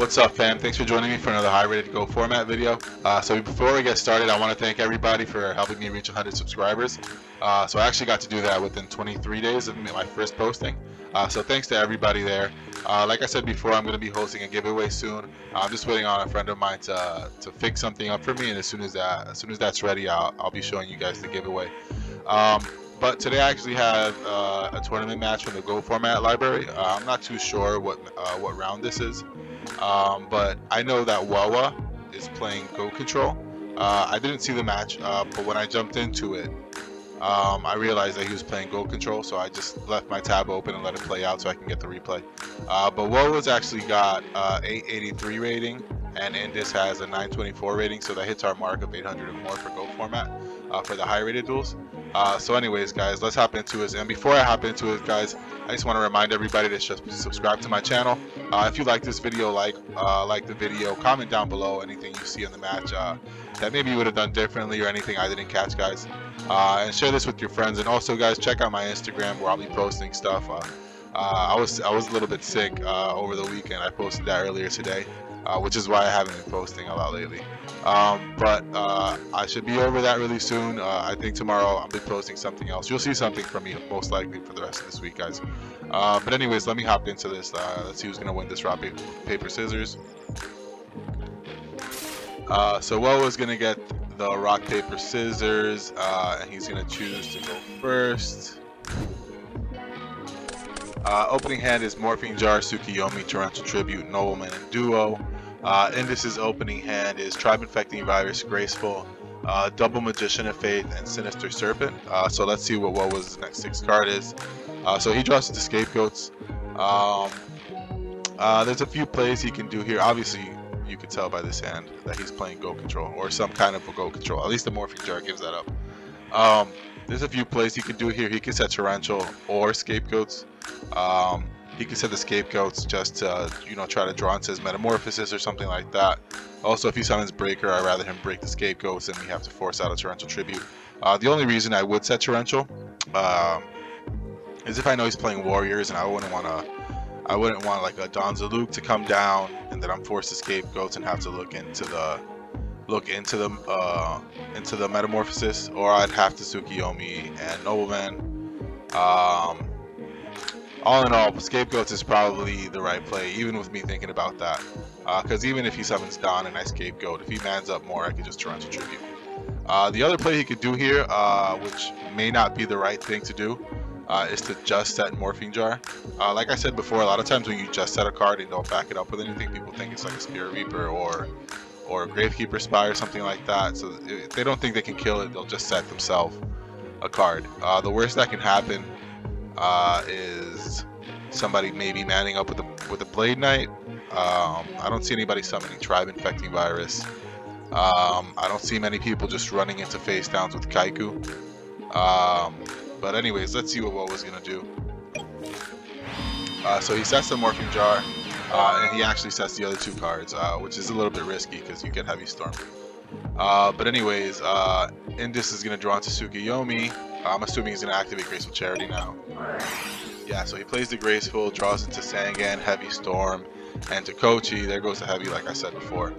What's up, fam? Thanks for joining me for another high-rated Go format video. So before we get started, I want to thank everybody for helping me reach 100 subscribers. So I actually got to do that within 23 days of my first posting. So thanks to everybody there. Like I said before, I'm going to be hosting a giveaway soon. I'm just waiting on a friend of mine to fix something up for me, and as soon as that's ready, I'll be showing you guys the giveaway. But today I actually have a tournament match from the Go format library. I'm not too sure what round this is, but I know that Wawa is playing Go Control. I didn't see the match, but when I jumped into it, I realized that he was playing Go Control, so I just left my tab open and let it play out so I can get the replay. But Wawa's actually got 883 rating, and Indus has a 924 rating, so that hits our mark of 800 or more for Go format for the high rated duels. So anyways, guys, let's hop into it. And before I hop into it, guys, I just want to remind everybody to just subscribe to my channel. If you like this video, like the video, comment down below anything you see in the match that maybe you would have done differently or anything I didn't catch, guys. And share this with your friends. And also, guys, check out my Instagram where I'll be posting stuff. I was a little bit sick over the weekend. I posted that earlier today, which is why I haven't been posting a lot lately. But I should be over that really soon. I think tomorrow I'll be posting something else. You'll see something from me most likely for the rest of this week, guys. But anyways, let me hop into this. Let's see who's gonna win this rock paper scissors. So Woa's gonna get the rock paper scissors, and he's gonna choose to go first. Opening hand is Morphing Jar, Tsukiyomi, Torrential Tribute, Nobleman, and Duo. Indus's opening hand is Tribe Infecting Virus, Graceful, Double Magician of Faith, and Sinister Serpent. So let's see what Woa's next 6 card is. So he draws the Scapegoats. There's a few plays he can do here. Obviously, you can tell by this hand that he's playing Go Control, or some kind of a Go Control. At least the Morphing Jar gives that up. There's a few plays he can do here. He can set Torrential or Scapegoats. He can set the Scapegoats just to, try to draw into his Metamorphosis or something like that. Also, if he summons Breaker, I'd rather him break the Scapegoats and we have to force out a Torrential Tribute. The only reason I would set Torrential is if I know he's playing Warriors and I wouldn't want like a Donzaluk to come down and then I'm forced to Scapegoats and have to look into the Metamorphosis, or I'd have to Tsukiyomi and Nobleman. All in all, Scapegoats is probably the right play, even with me thinking about that. Because even if he summons Don and I Scapegoat, if he mans up more, I could just Torrential Tribute. The other play he could do here, which may not be the right thing to do, is to just set Morphing Jar. Like I said before, a lot of times when you just set a card and don't back it up with anything, people think it's like a Spirit Reaper or a Gravekeeper Spy or something like that. So if they don't think they can kill it, they'll just set themselves a card. The worst that can happen is somebody maybe manning up with a Blade Knight. I don't see anybody summoning Tribe Infecting Virus. I don't see many people just running into face downs with Kaiku. But anyways, let's see what Woa's gonna do. So he sets the Morphing Jar, and he actually sets the other 2 cards, which is a little bit risky because you get Heavy Storm. But anyways, Indus is gonna draw into Tsukiyomi. I'm assuming he's gonna activate Graceful Charity now. Yeah, so he plays the Graceful, draws into Sangan, Heavy Storm, and Tokochi. There goes the Heavy, like I said before.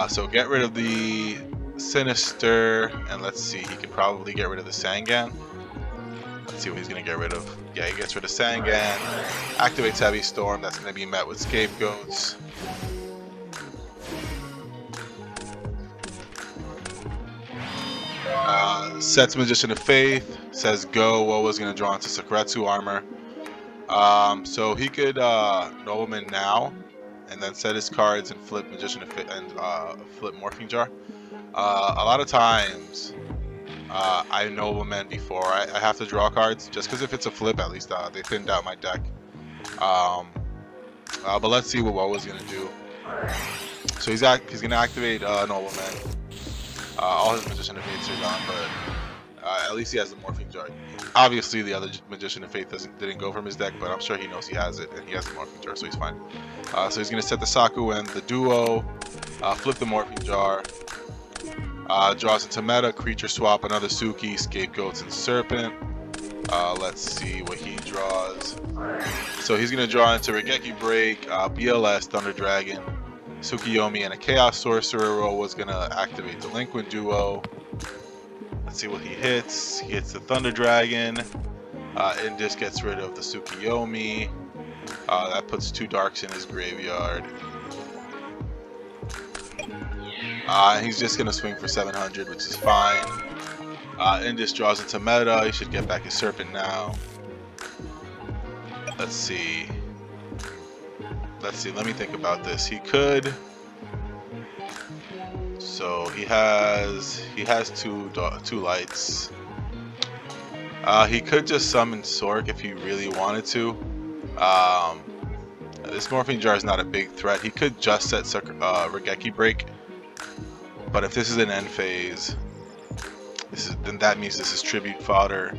So get rid of the Sinister, and let's see, he can probably get rid of the Sangan. Let's see what he's gonna get rid of. Yeah, he gets rid of Sangan, activates Heavy Storm. That's gonna be met with Scapegoats. Sets Magician of Faith, says go. Woa's gonna draw into Sakuretsu Armor. So he could Nobleman now, and then set his cards and flip Magician of Faith and flip Morphing Jar. A lot of times, I Nobleman before I have to draw cards, just because if it's a flip, at least they thinned out my deck. But let's see what Woa's gonna do. So he's gonna activate Nobleman. All his Magician of Faiths are gone, but at least he has the Morphing Jar. Obviously, the other Magician of Faith didn't go from his deck, but I'm sure he knows he has it, and he has the Morphing Jar, so he's fine. So he's going to set the Saku and the Duo, flip the Morphing Jar, draws into meta, creature swap, another Suki, Scapegoats, and Serpent. Let's see what he draws. So he's going to draw into Regeki Break, BLS, Thunder Dragon, Tsukiyomi, and a Chaos Sorcerer. Was going to activate Delinquent Duo. Let's see what he hits. He hits the Thunder Dragon. And just gets rid of the Tsukiyomi. That puts 2 darks in his graveyard. He's just going to swing for 700, which is fine. Indus draws into meta. He should get back his Serpent now. Let's see. Let me think about this. He could. So he has 2 lights. He could just summon Sork if he really wanted to. This Morphing Jar is not a big threat. He could just set Regeki Break. But if this is an end phase, then that means this is Tribute Fodder.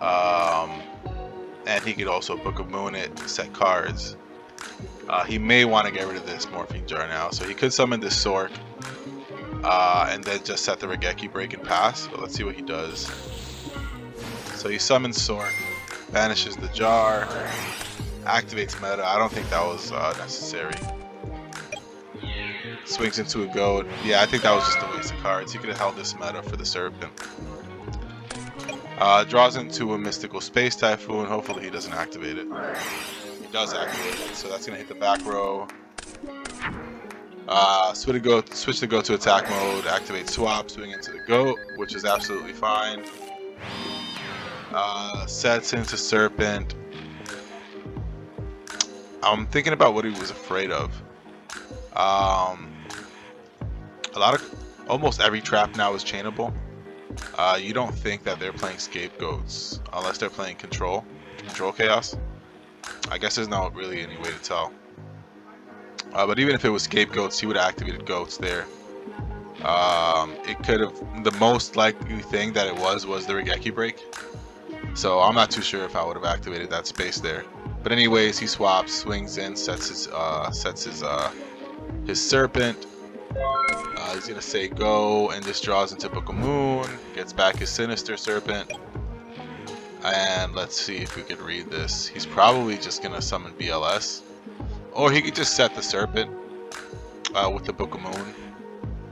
And he could also Book of Moon it, set cards. He may want to get rid of this Morphing Jar now. So he could summon this Sork. And then just set the Regeki Break and pass. But let's see what he does. So he summons Sork, banishes the jar, activates meta. I don't think that was necessary. Swings into a goat. Yeah, I think that was just a waste of cards. He could have held this meta for the Serpent. Draws into a Mystical Space Typhoon. Hopefully he doesn't activate it. He does activate it, so that's going to hit the back row. Switch the goat to attack mode. Activate swap. Swing into the goat, which is absolutely fine. Sets into Serpent. I'm thinking about what he was afraid of. Almost every trap now is chainable. You don't think that they're playing Scapegoats unless they're playing Control Chaos. I guess there's not really any way to tell. But even if it was Scapegoats, he would have activated Goats there. It could have, the most likely thing that it was the Regeki Break. So I'm not too sure if I would have activated that space there. But anyways, he swaps, swings in, sets his Serpent. He's gonna say go and just draws into Book of Moon, gets back his Sinister Serpent. And let's see if we could read this. He's probably just gonna summon BLS. Or he could just set the Serpent with the Book of Moon.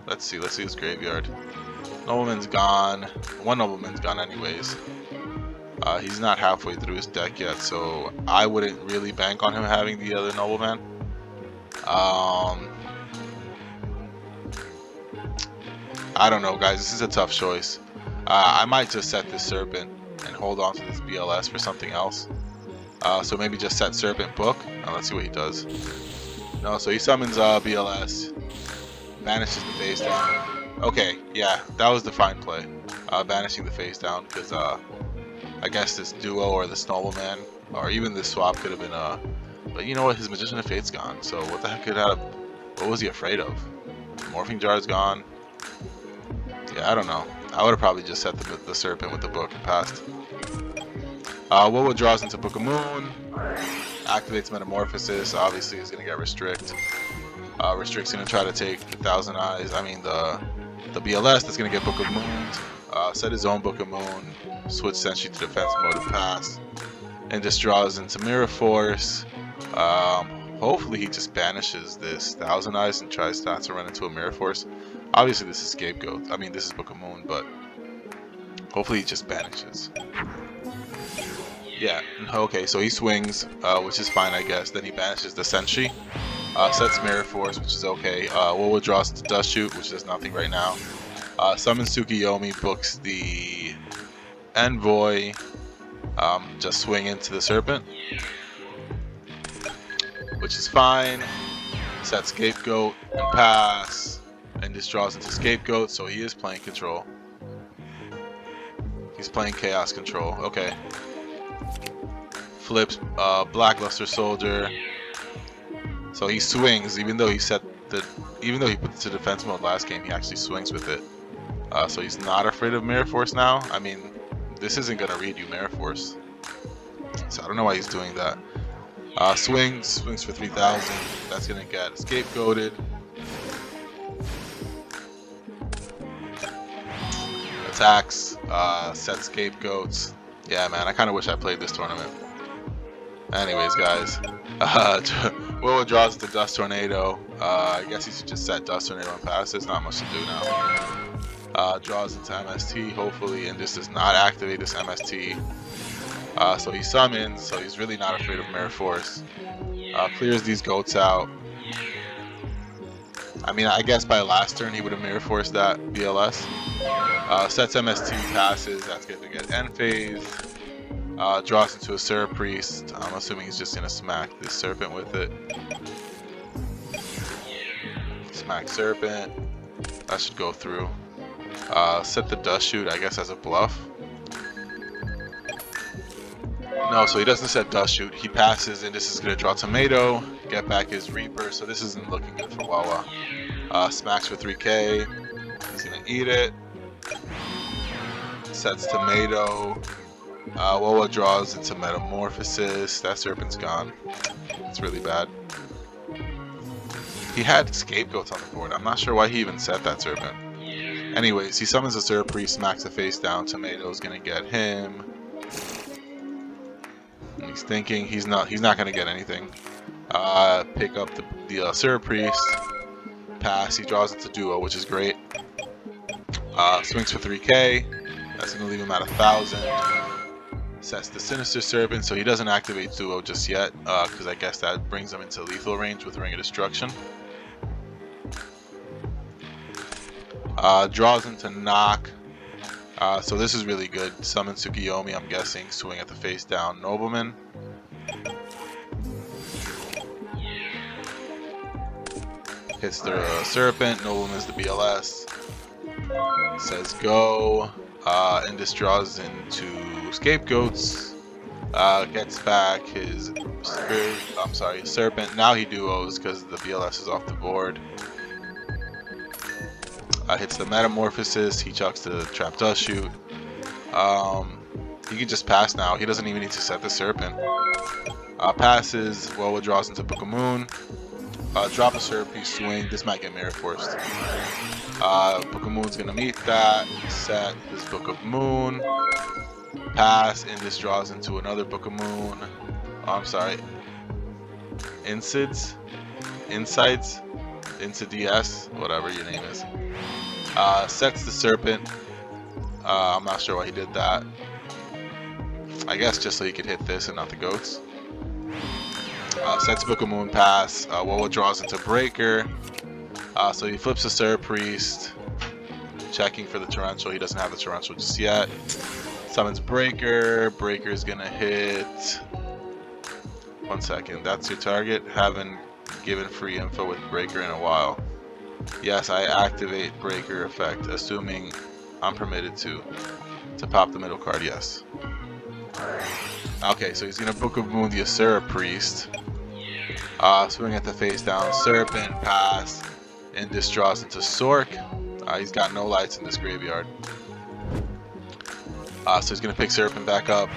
Let's see his graveyard. Nobleman's gone. One Nobleman's gone anyways. He's not halfway through his deck yet, so I wouldn't really bank on him having the other Nobleman. I don't know, guys. This is a tough choice. I might just set this Serpent and hold on to this BLS for something else. So maybe just set Serpent Book. Let's see what he does. No, so he summons BLS, banishes the face down. Okay, yeah, that was the fine play. Banishing the face down, because I guess this duo or this Nobleman, or even this swap could have been but you know what, his Magician of Fate's gone, so what the heck what was he afraid of? Morphing Jar's gone. Yeah, I don't know. I would have probably just set the Serpent with the book and passed. Wowo draws into Book of Moon, activates Metamorphosis, obviously is going to get Restrict. Restrict's going to try to take the Thousand Eyes, the BLS that's going to get Book of Moon, set his own Book of Moon, switch Senshi to defense mode and pass, and just draws into Mirror Force. Hopefully he just banishes this Thousand Eyes and tries not to run into a Mirror Force. Obviously this is Scapegoat, this is Book of Moon, but hopefully he just banishes. Yeah, okay, so he swings, which is fine, I guess. Then he banishes the Senshi, sets Mirror Force, which is okay. Wowo draws to Dust Shoot, which does nothing right now. Summons Tsukiyomi, books the Envoy, just swing into the Serpent, which is fine. Set Scapegoat and pass, and just draws into Scapegoat, so he is playing Control. He's playing Chaos Control, okay. Flips Blackluster Soldier. So he swings, even though he put it to defense mode last game, he actually swings with it. So he's not afraid of Mirror Force now. This isn't gonna read you Mirror Force. So I don't know why he's doing that. Swings for 3,000. That's gonna get Scapegoated. Attacks, set Scapegoats. Yeah, man, I kind of wish I played this tournament. Anyways, guys, Will draws the Dust Tornado. I guess he should just set Dust Tornado and pass. There's not much to do now. Draws into MST, hopefully, and this does not activate this MST. So he summons, so he's really not afraid of Mirror Force. Clears these goats out. I mean, I guess by last turn he would have Mirror Forced that BLS. Sets MST, passes, that's good to get end phase. Draws into a Seraph Priest. I'm assuming he's just going to smack this Serpent with it. Smack Serpent. That should go through. Set the Dust Shoot, I guess, as a bluff. No, so he doesn't set Dust Shoot. He passes, and this is going to draw Tomato, get back his Reaper, so this isn't looking good for Wawa. Smacks for 3k. He's going to eat it. Sets Tomato. Wawa draws into Metamorphosis. That Serpent's gone. It's really bad. He had Scapegoats on the board. I'm not sure why he even set that Serpent. Anyways, he summons a Serpent Priest, smacks the face down. Tomato's gonna get him. And he's thinking he's not gonna get anything. Pick up the Serpent Priest. Pass. He draws into Duo, which is great. Swings for 3k. That's gonna leave him at 1,000. Sets the Sinister Serpent, so he doesn't activate Duo just yet, because I guess that brings him into lethal range with Ring of Destruction. Draws into Knock, so this is really good. Summon Tsukiyomi, I'm guessing, swing at the face down Nobleman. Hits the Serpent, Nobleman's the BLS. Says go. Indus draws into Scapegoats, gets back his Serpent. Now he duos because the BLS is off the board. Hits the Metamorphosis. He chucks the Trap Dust Shoot. He can just pass now. He doesn't even need to set the Serpent. Passes. Wawa draws into Book of Moon. Drop a Serpent Piece, swing. This might get Mirror Forced. Book of Moon's gonna meet that. Set his Book of Moon. Pass. Indus draws into another Book of Moon. Oh, I'm sorry. Insides. Into DS. Whatever your name is. Sets the Serpent. I'm not sure why he did that. I guess just so he could hit this and not the goats. Sets Book of Moon, pass. Wawa draws into Breaker. So he flips the Seraph Priest. Checking for the Torrential. He doesn't have the Torrential just yet. Summons Breaker. Breaker's gonna hit. 1 second. That's your target. Haven't given free info with Breaker in a while. Yes, I activate Breaker effect, assuming I'm permitted to pop the middle card. Yes. Okay, so he's gonna Book of Moon the Seraph Priest. Swing at the face down Serpent, pass. Indus draws into Sork. He's got no lights in this graveyard. So he's gonna pick Serpent back up,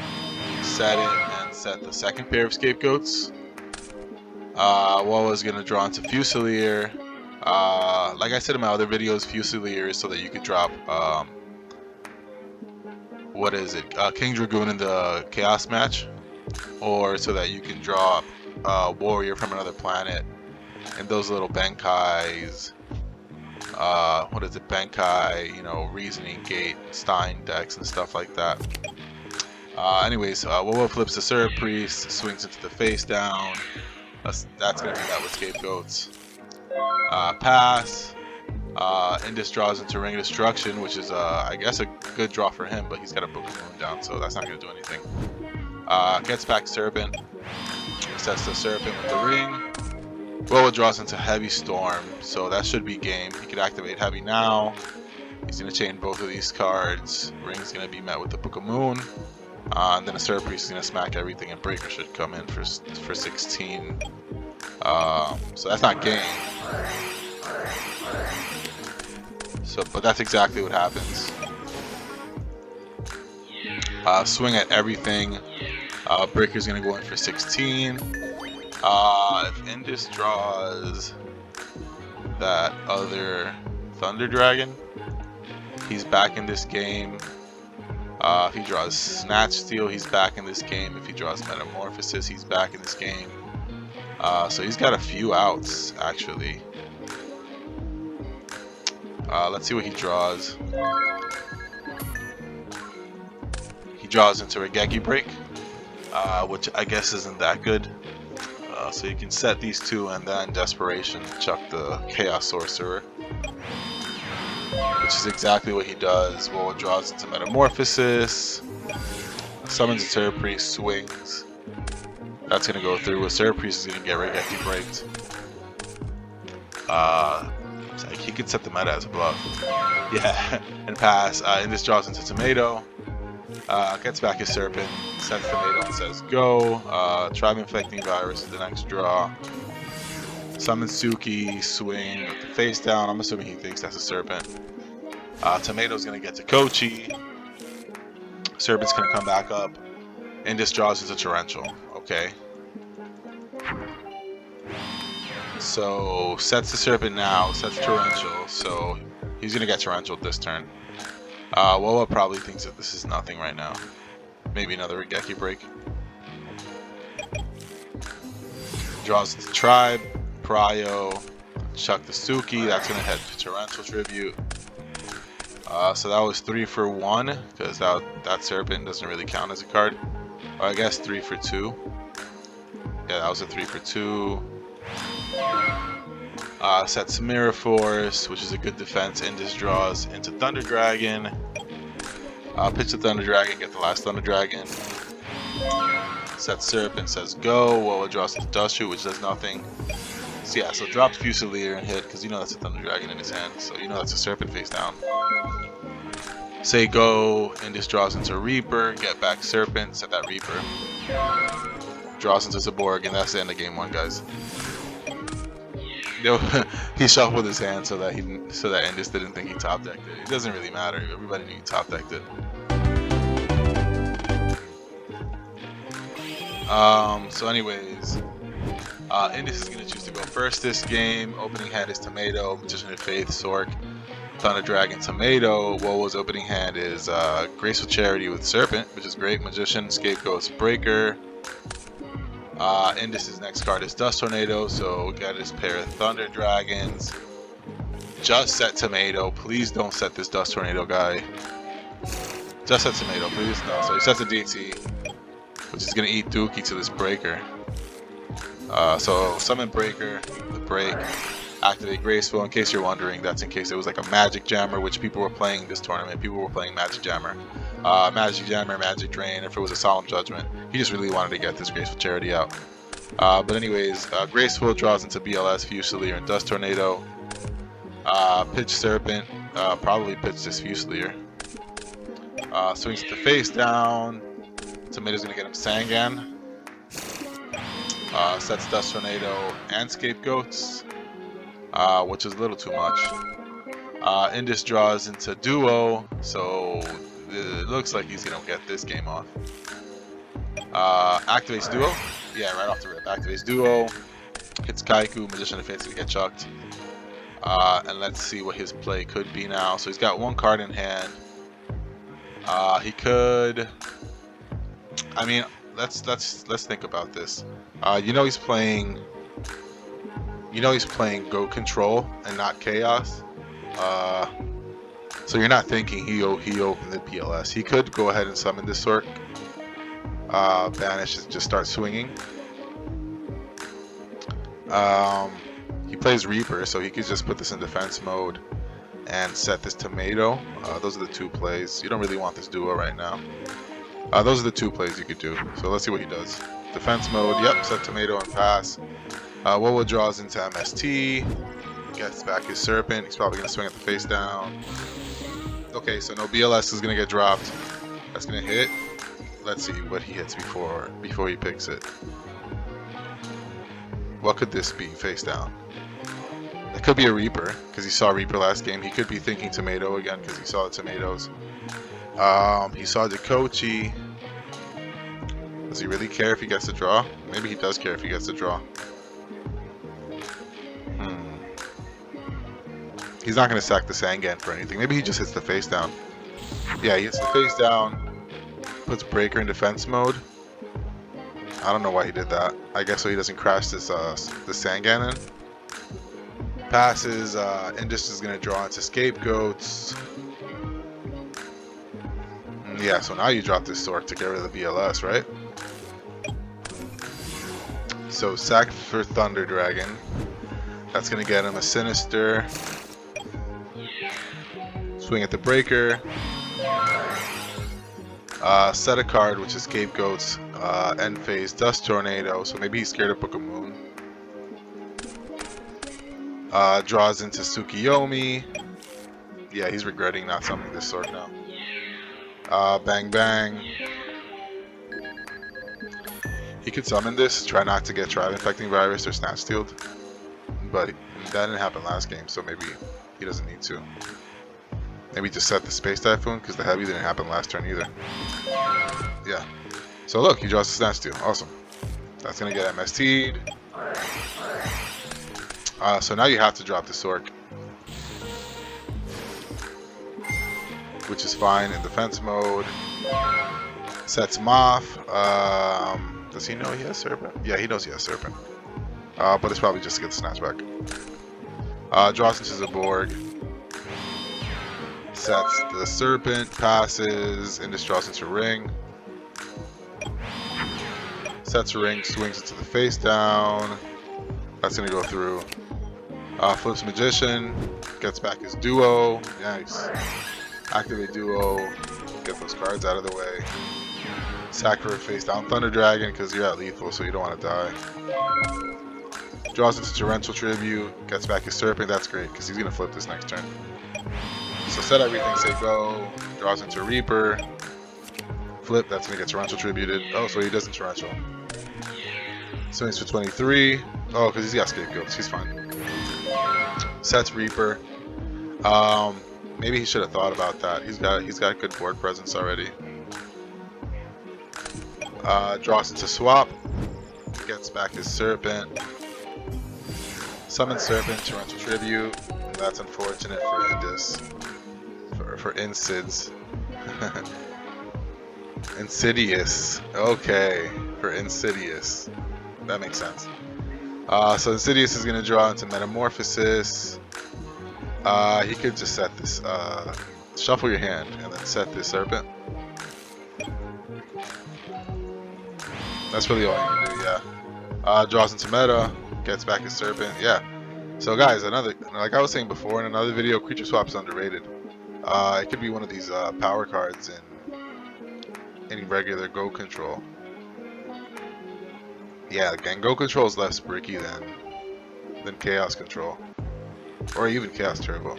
set it, and set the second pair of Scapegoats. Wawa's gonna draw into Fusilier. Like I said in my other videos, Fusilier is so that you could drop what is it? King Dragoon in the Chaos match, or so that you can draw Warrior from another planet, and those little Benkais. What is it? Benkai, Reasoning Gate, Stein decks, and stuff like that. Anyways, Wawa flips the Seraph Priest, swings into the face down. That's gonna be that with Scapegoats. Pass. Indus draws into Ring of Destruction, which is, I guess, a good draw for him, but he's got a Book of Moon down, so that's not going to do anything. Gets back Serpent. Sets the Serpent with the Ring. Wawa draws into Heavy Storm, so that should be game. He could activate Heavy now. He's going to chain both of these cards. Ring's going to be met with the Book of Moon. And then a Seraph Priest is going to smack everything, and Breaker should come in for 16. So that's not game. But that's exactly what happens. Swing at everything. Breaker's gonna go in for 16. If Indus draws that other Thunder Dragon, he's back in this game. If he draws Snatch Steal, he's back in this game. If he draws Metamorphosis, he's back in this game. So he's got a few outs, actually. Let's see what he draws. He draws into Regeki Break, which I guess isn't that good. So you can set these two and then Desperation chuck the Chaos Sorcerer, which is exactly what he does. Well, it draws into Metamorphosis, summons a Seraph Priest, swings. That's going to go through. A Seraph Priest is going to get Regeki Breaked. He could set the meta as a bluff. Yeah, and pass. And this draws into Tomato. Gets back his Serpent, sets Tomato and says go. Tribe Infecting Virus is the next draw. Summon Suki, swing with the face down. I'm assuming he thinks that's a Serpent. Tomato's going to get to Kochi. Serpent's going to come back up. And this draws into Torrential. Okay. So sets the Serpent now, sets Torrential. So he's going to get Torrential this turn. Woa probably thinks that this is nothing right now. Maybe another Regeki Break. Draws the Tribe, Prio, chuck the Suki. That's going to head to Torrential Tribute. So that was 3 for 1, because that Serpent doesn't really count as a card. Or I guess 3 for 2. Yeah, that was a 3 for 2. Sets Mirror Force, which is a good defense. Indus draws into Thunder Dragon. Pitch the Thunder Dragon, get the last Thunder Dragon. Sets Serpent, says go. Woa draws to Dust Shoot, which does nothing. So yeah, so dropped Fusilier and hit, because you know that's a Thunder Dragon in his hand. So you know that's a Serpent face down. Say go, Indus draws into Reaper, get back Serpent, set that Reaper. Draws into Zaborg, and that's the end of game 1, guys. He shuffled his hand so that Indus didn't think he top decked it. It doesn't really matter. Everybody knew he top decked it. So anyways, Indus is gonna choose to go first this game. Opening hand is Tomato, Magician of Faith, Sork, Thunder Dragon, Tomato. Woa's opening hand is Graceful Charity with Serpent, which is great. Magician, Scapegoat's Breaker. Indus's next card is Dust Tornado, so we got his pair of Thunder Dragons. Just set Tomato. Please don't set this Dust Tornado guy. Just set Tomato, please. No, so he sets a DT, which is going to eat Dookie to this Breaker. So summon Breaker, the break, activate Graceful. In case you're wondering, that's in case it was like a Magic Jammer, which people were playing this tournament. People were playing Magic Jammer. Magic Jammer, Magic Drain, if it was a Solemn Judgment. He just really wanted to get this Graceful Charity out. But anyways, Graceful draws into BLS, Fusilier, and Dust Tornado. Pitch Serpent, probably pitch this Fusilier. Swings the face down. Tomato's going to get him Sangan. Sets Dust Tornado and Scapegoats, which is a little too much. Indus draws into Duo, so it looks like he's going to get this game off. Activates Duo. Yeah, right off the rip. Activates Duo. Hits Kaiku. Magician of Fate's going to get chucked. And let's see what his play could be now. So he's got one card in hand. He could... I mean, let's think about this. You know he's playing Go Control and not Chaos. So you're not thinking he opened the PLS. He could go ahead and summon this Sork, banish, just start swinging. He plays Reaper, so he could just put this in defense mode and set this Tomato. Those are the two plays. You don't really want this Duo right now. Those are the two plays you could do. So let's see what he does. Defense mode, yep, set Tomato and pass. Woa draws into MST, gets back his Serpent. He's probably going to swing at the face down. Okay, so no BLS is going to get dropped. That's going to hit. Let's see what he hits before he picks it. What could this be face down? It could be a Reaper, because he saw Reaper last game. He could be thinking Tomato again, because he saw the Tomatoes. He saw Kochi. Does he really care if he gets a draw? Maybe he does care if he gets a draw. He's not going to sack the Sangan for anything. Maybe he just hits the face down. Yeah, he hits the face down. Puts breaker in defense mode. I don't know why he did that. I guess so he doesn't crash this the Sanganon. Passes. Indus is gonna draw into scapegoats. Yeah, so now you drop this sword to get rid of the BLS, right? So sack for Thunder Dragon. That's gonna get him a Sinister. Swing at the breaker. Set a card, which is Scapegoats. End phase, Dust Tornado. So maybe he's scared of Book of Moon. Draws into Tsukiyomi. Yeah, he's regretting not summoning this sword now. Bang Bang. He could summon this, try not to get Tribe Infecting Virus or Snatch Stealed. But that didn't happen last game, so maybe he doesn't need to. Maybe just set the Space Typhoon, because the Heavy didn't happen last turn either. Yeah. So look, he draws the Snatch Steal. Awesome. That's going to get MST'd. So now you have to drop the Sork. Which is fine in defense mode. Sets him off. Does he know he has Serpent? Yeah, he knows he has Serpent. But it's probably just to get the Snatch back. Draws into Zaborg. Sets the Serpent, passes, Indus draws into Ring. Sets Ring, swings it to the face down. That's going to go through. Flips Magician, gets back his Duo. Nice. Activate Duo, get those cards out of the way. Sack for face down Thunder Dragon because you're at lethal, so you don't want to die. Draws into Torrential Tribute, gets back his Serpent. That's great because he's going to flip this next turn. So set everything, say go. Draws into Reaper. Flip, that's going to get Torrential Tributed. Oh, so he doesn't Torrential. Swings for 23. Oh, because he's got Scapegoats. He's fine. Sets Reaper. Maybe he should have thought about that. He's got good board presence already. Draws into Swap. Gets back his Serpent. Summons Serpent, Torrential Tribute. That's unfortunate for Indus. For Insids. Insidious. Okay. For Insidious. That makes sense. So Insidious is going to draw into Metamorphosis. He could just set this, shuffle your hand and then set this Serpent. That's really all you can do, yeah. Draws into Meta, gets back his Serpent, yeah. So guys, like I was saying before in another video, Creature Swap is underrated. It could be one of these power cards in regular Go Control. Yeah, again, Go Control is less bricky than Chaos Control. Or even Chaos Turbo.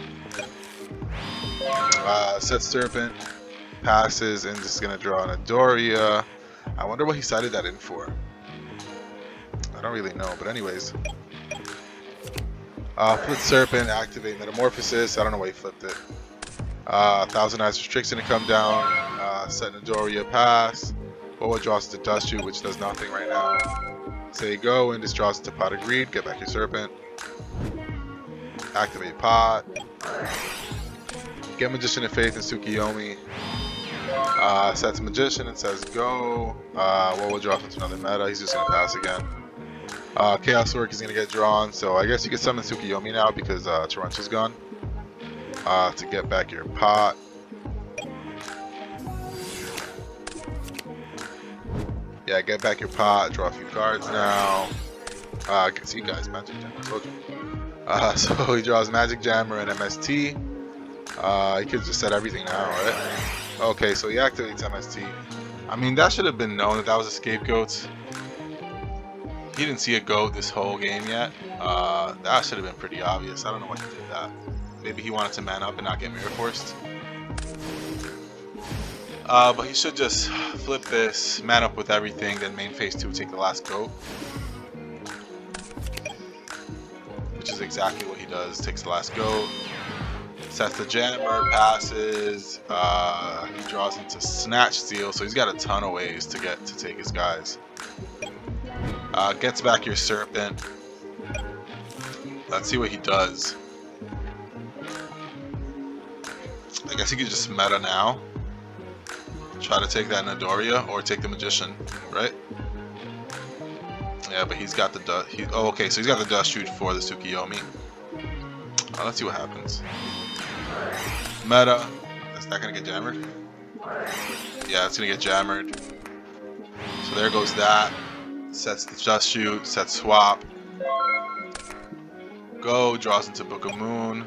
Sets Serpent, passes, and just gonna draw an Adoria. I wonder what he sided that in for. I don't really know, but anyways. Flip Serpent, activate Metamorphosis. I don't know why he flipped it. Thousand Eyes Restriction to come down. Set an Adoria, pass. Boa draws to Dust Shoot, which does nothing right now. Say go, and just draws to Pot of Greed. Get back your Serpent. Activate Pot. Get Magician of Faith and Tsukiyomi. Sets Magician and says go. Will drop into another meta. He's just going to pass again. Chaos Work is going to get drawn. So I guess you can summon Tsukiyomi now because Torrential's gone. To get back your Pot. Yeah, get back your Pot. Draw a few cards now. See you guys, Magic Jammer. I told you. So he draws Magic Jammer and MST. He could just set everything now, right? Okay, so he activates MST. I mean, that should have been known that was a Scapegoat. He didn't see a goat this whole game yet. That should have been pretty obvious. I don't know why he did that. Maybe he wanted to man up and not get Mirror Forced. But he should just flip this, man up with everything, then main phase 2 take the last goat. Which is exactly what he does. Takes the last goat. Sets the Jammer, passes. He draws into Snatch Steal, so he's got a ton of ways to take his guys. Gets back your Serpent. Let's see what he does. I guess he could just meta now. Try to take that Midoriya or take the Magician, right? Yeah, but he's got the dust. Oh, okay, so he's got the dust shoot for the Tsukiyomi. Let's see what happens. Meta. That's not gonna get jammered. Yeah, it's gonna get jammered. So there goes that. Sets the dust shoot. Sets swap. Go draws into Book of Moon.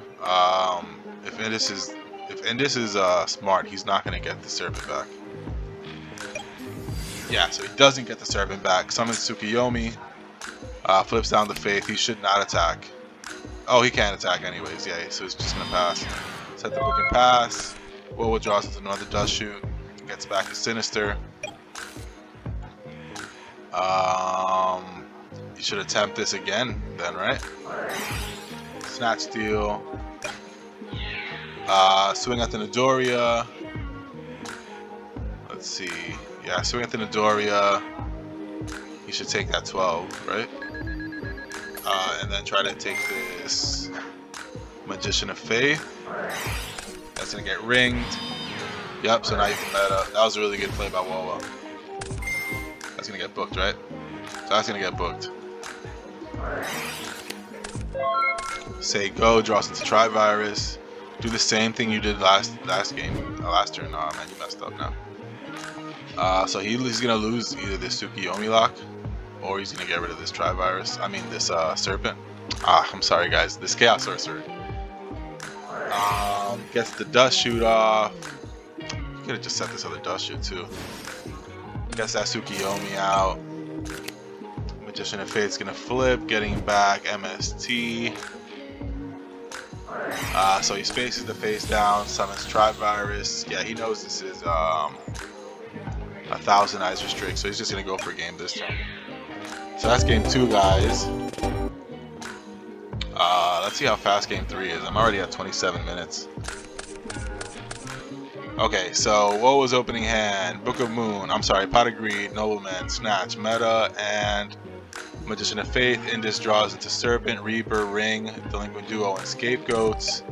If Indus is smart, he's not gonna get the Serpent back. Yeah, so he doesn't get the Serpent back. Summons Tsukiyomi. Flips down the Faith. He should not attack. Oh, he can't attack anyways. Yeah, so he's just gonna pass. Set the book and pass. Will withdraws into another dust shoot. Gets back to Sinister. You should attempt this again, then, right? Snatch Steal. Swing at the Midoriya. Let's see. Yeah, swing at the Midoriya. You should take that 12, right? And then try to take this Magician of Faith. That's gonna get ringed. Yep, so now you can meta. That was a really good play by Wawa. That's gonna get booked, right? So that's gonna get booked. Say go, draws into Tri-Virus. Do the same thing you did last game, last turn. Oh man, you messed up now. So he's gonna lose either this Tsukiyomi lock, or he's gonna get rid of this Tri-Virus. I mean this Serpent. I'm sorry guys, this Chaos Sorcerer. Gets the dust shoot off. You could have just set this other dust shoot too. Gets that Tsukiyomi out. Magician of Fate's gonna flip, getting back MST. So he spaces the face down, summons Tri-Virus. Yeah, he knows this is 1,000 eyes restrict, so he's just gonna go for game this time. So that's game 2, guys. Let's see how fast game 3 is. I'm already at 27 minutes. Okay, so what was opening hand? Book of Moon, I'm sorry, Pot of Greed, Nobleman, Snatch, Meta, and Magician of Faith. Indus draws into Serpent, Reaper, Ring, Delinquent Duo, and Scapegoats.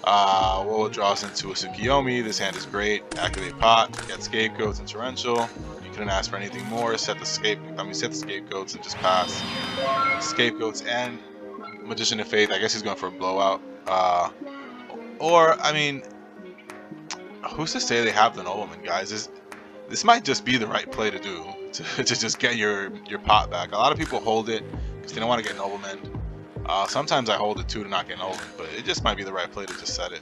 Wowo draws into a Tsukiyomi. This hand is great. Activate Pot, get Scapegoats and Torrential. You couldn't ask for anything more. Set the Scapegoats and just pass. Scapegoats and Magician of Faith. I guess he's going for a blowout. Or I mean, who's to say they have the Nobleman, guys? This might just be the right play to do to just get your pot back. A lot of people hold it because they don't want to get Nobleman. Sometimes I hold it too to not get Nobleman, but it just might be the right play to just set it.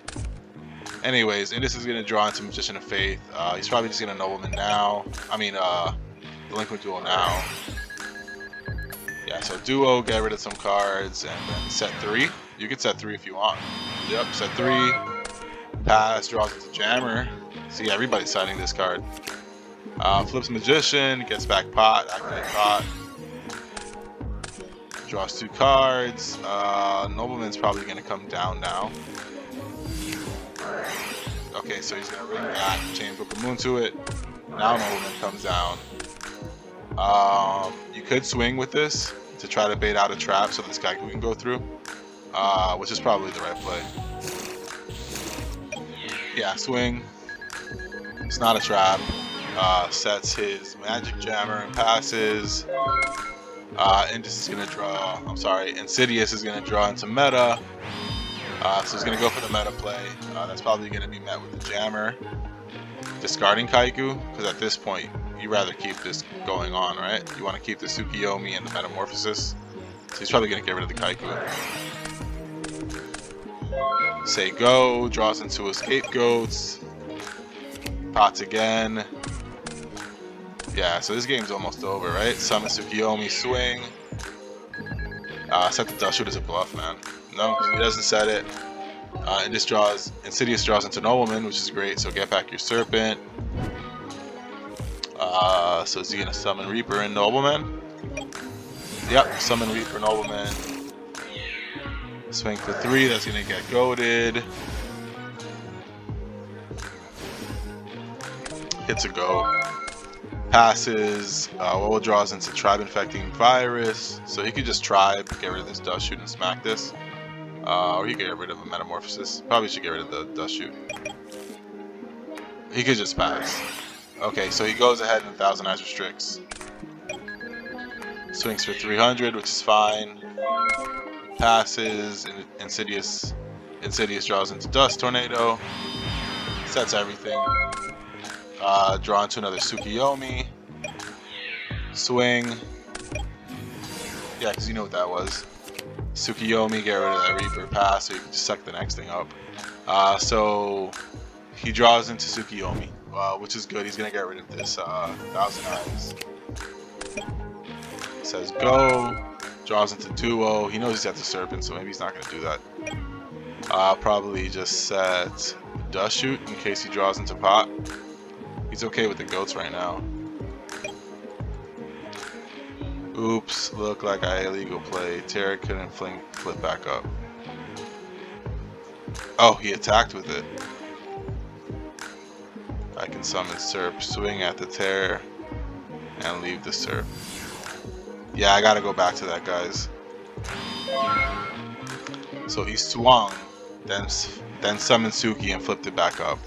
Anyways, Indus is going to draw into Magician of Faith. He's probably just going to Nobleman now. I mean, Delinquent Duo now. Yeah, so Duo, get rid of some cards, and then set 3. You can set 3 if you want. Yep, set 3. Pass, draws into Jammer. See, everybody's signing this card. Flips Magician, gets back Pot, activate Pot. Draws 2 cards. Nobleman's probably going to come down now. Okay, so he's going to ring that, chain Book of Moon to it. Now Nobleman comes down. You could swing with this to try to bait out a trap so this guy can go through, which is probably the right play. Yeah, swing. It's not a trap. Sets his Magic Jammer and passes. Indus is going to draw, Insidious is going to draw into Meta. So he's going to go for the meta play. That's probably going to be met with the Jammer. Discarding Kaiku, because at this point, you'd rather keep this going on, right? You want to keep the Tsukiyomi and the Metamorphosis. So he's probably going to get rid of the Kaiku. Say go, draws into a Scapegoats. Pots again. Yeah, so this game's almost over, right? Summon Tsukiyomi, swing. Set the dust shoot as a bluff, man. No, he doesn't set it. Insidious draws into Nobleman, which is great, so get back your Serpent. So is he gonna summon Reaper and Nobleman? Yep, summon Reaper, Nobleman. Swing for 3, that's gonna get goated. Hits a go. Passes. Wowo draws into Tribe Infecting Virus, so he could just Tribe, get rid of this Dust Shoot and smack this. Or he could get rid of a Metamorphosis. Probably should get rid of the Dust Shoot. He could just pass. Okay, so he goes ahead and 1000 eyes restricts. Swings for 300, which is fine. Passes, and Insidious draws into Dust Tornado. Sets everything. Draw into another Tsukiyomi. Swing. Yeah, because you know what that was. Tsukiyomi, get rid of that Reaper pass, so you can just suck the next thing up. So he draws into Tsukiyomi, which is good. He's gonna get rid of this 1000 eyes. Says go. Draws into Duo. He knows he's got the Serpent, so maybe he's not gonna do that. Probably just set Dust Shoot in case he draws into Pot. He's okay with the goats right now. Oops, look like I illegal play. Terra couldn't flip back up. Oh, he attacked with it. I can summon Serp, swing at the Terror, and leave the Serp. Yeah, I gotta go back to that, guys. So he swung, then summoned Suki and flipped it back up.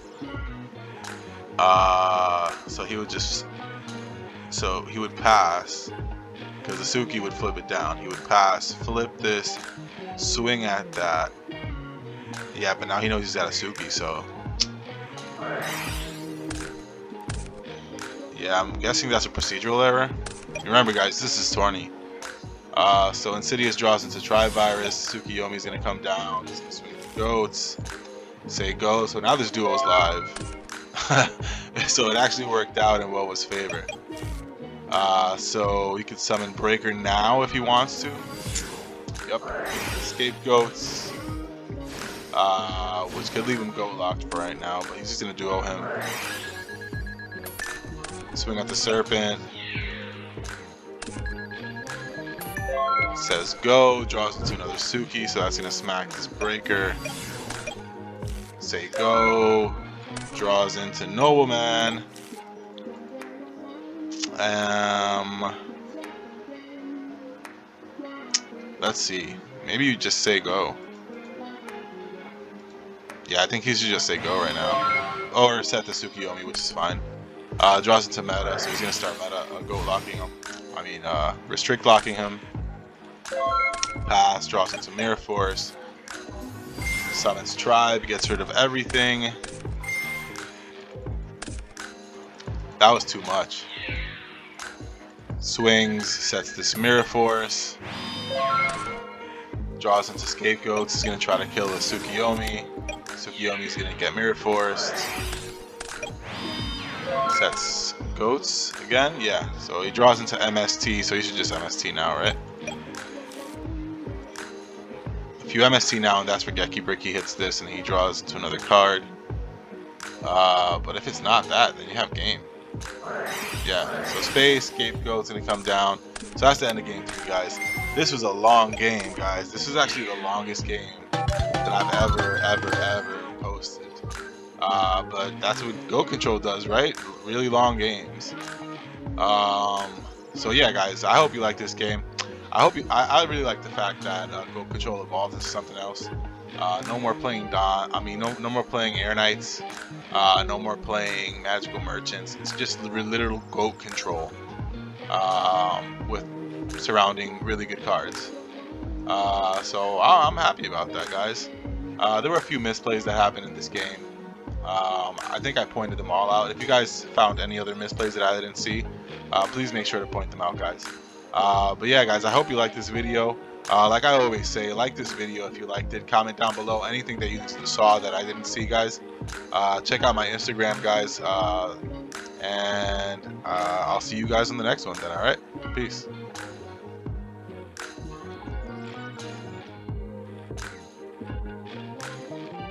So he would just, so he would pass, because the Suki would flip it down. He would pass, flip this, swing at that. Yeah, but now he knows he's got a Suki, so. Yeah, I'm guessing that's a procedural error. Remember, guys, this is Tourney. So Insidious draws into Tri-Virus. Tsukiyomi's gonna come down. He's gonna swing the goats. Say go. So now this duo's live. So it actually worked out in Woa's favor. So he could summon Breaker now if he wants to. Yep. Scapegoats. Which could leave him goat locked for right now, but he's just gonna duo him. Swing at the Serpent. Says go, draws into another Suki, so that's gonna smack this Breaker. Say go, draws into Nobleman. Let's see. Maybe you just say go. Yeah, I think he should just say go right now. Or set the Tsukiyomi, which is fine. Draws into meta, so he's gonna start meta, go locking him. I mean, restrict locking him. Pass, draws into Mirror Force. Summons Tribe, gets rid of everything. That was too much. Swings, sets this Mirror Force. Draws into Scapegoats, he's gonna try to kill the Tsukiyomi. Tsukiyomi's gonna get Mirror Forced. Sets Goats again, yeah. So he draws into MST, so he should just MST now, right? If you MST now and that's where Gatekeeper Key hits this and he draws into another card. But if it's not that, then you have game. Yeah, so Space, Scapegoat's gonna come down. So that's the end of game 3, guys. This was a long game, guys. This is actually the longest game that I've ever posted. But that's what Goat Control does, right? Really long games. So yeah, guys, I hope you like this game. I really like the fact that Goat Control evolved into something else. No more playing no more playing Air Knights. No more playing Magical Merchants. It's just literal Goat Control with surrounding really good cards. So I'm happy about that, guys. There were a few misplays that happened in this game. I think I pointed them all out. If you guys found any other misplays that I didn't see, please make sure to point them out, guys. But yeah, guys, I hope you liked this video. Like I always say, like this video if you liked it. Comment down below anything that you saw that I didn't see, guys. Check out my Instagram, guys. And I'll see you guys on the next one then, alright? Peace.